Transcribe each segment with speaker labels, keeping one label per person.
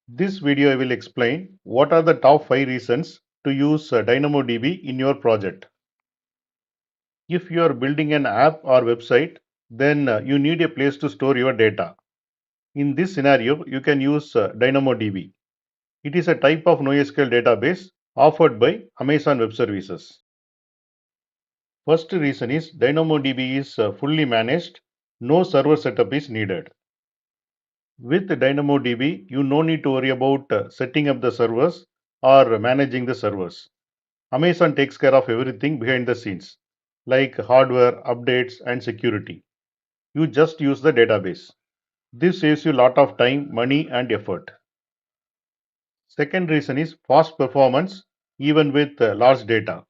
Speaker 1: This video I will explain what are the top 5 reasons to use DynamoDB in your project. If you are building an app or website, then you need a place to store your data. In this scenario, you can use DynamoDB. It is a type of NoSQL database offered by Amazon Web Services. First reason is DynamoDB is fully managed, no server setup is needed. With DynamoDB, you no need to worry about setting up the servers or managing the servers. Amazon takes care of everything behind the scenes, like hardware, updates, and security. You just use the database. This saves you a lot of time, money, and effort. Second reason is fast performance, even with large data.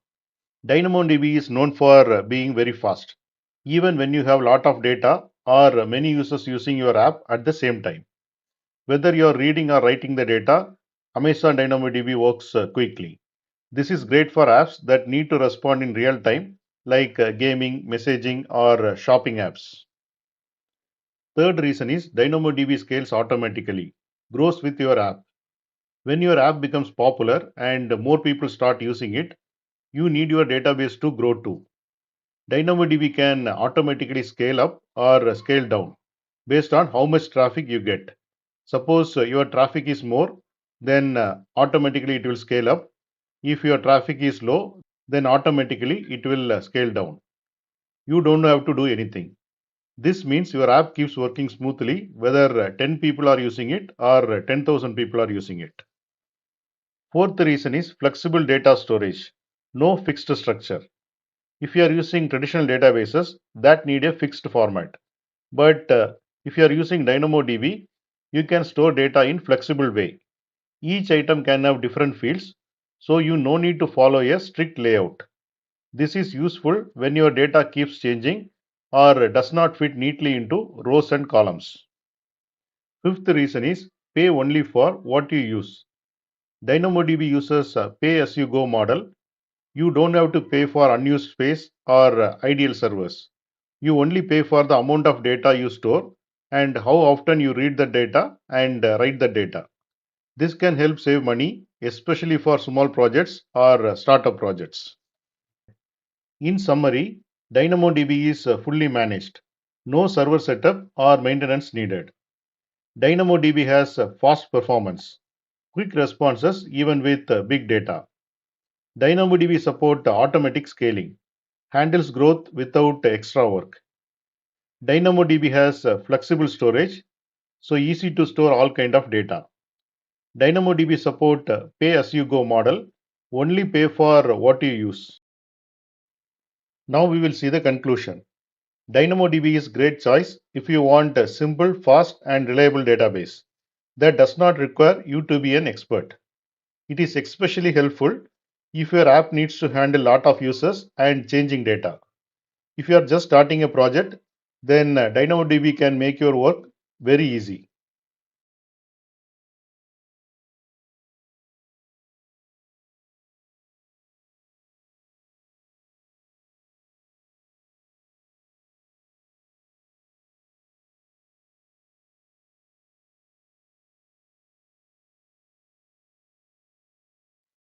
Speaker 1: DynamoDB is known for being very fast, even when you have a lot of data or many users using your app at the same time. Whether you are reading or writing the data, Amazon DynamoDB works quickly. This is great for apps that need to respond in real time, like gaming, messaging, or shopping apps. Third reason is DynamoDB scales automatically, grows with your app. When your app becomes popular and more people start using it, you need your database to grow too. DynamoDB can automatically scale up or scale down based on how much traffic you get. Suppose your traffic is more, then automatically it will scale up. If your traffic is low, then automatically it will scale down. You don't have to do anything. This means your app keeps working smoothly whether 10 people are using it or 10,000 people are using it. Fourth reason is flexible data storage. No fixed structure. If you are using traditional databases that need a fixed format. But if you are using DynamoDB, you can store data in flexible way. Each item can have different fields, so you no need to follow a strict layout. This is useful when your data keeps changing or does not fit neatly into rows and columns. Fifth reason is pay only for what you use. DynamoDB uses a pay as you go model. You don't have to pay for unused space or ideal servers. You only pay for the amount of data you store and how often you read the data and write the data. This can help save money, especially for small projects or startup projects. In summary, DynamoDB is fully managed. No server setup or maintenance needed. DynamoDB has fast performance, quick responses even with big data. DynamoDB supports automatic scaling, handles growth without extra work. DynamoDB has flexible storage, so easy to store all kind of data. DynamoDB support pay as you go model, only pay for what you use. Now we will see the conclusion. DynamoDB is great choice if you want a simple, fast and reliable database that does not require you to be an expert. It is especially helpful if your app needs to handle a lot of users and changing data. If you are just starting a project, then DynamoDB can make your work very easy.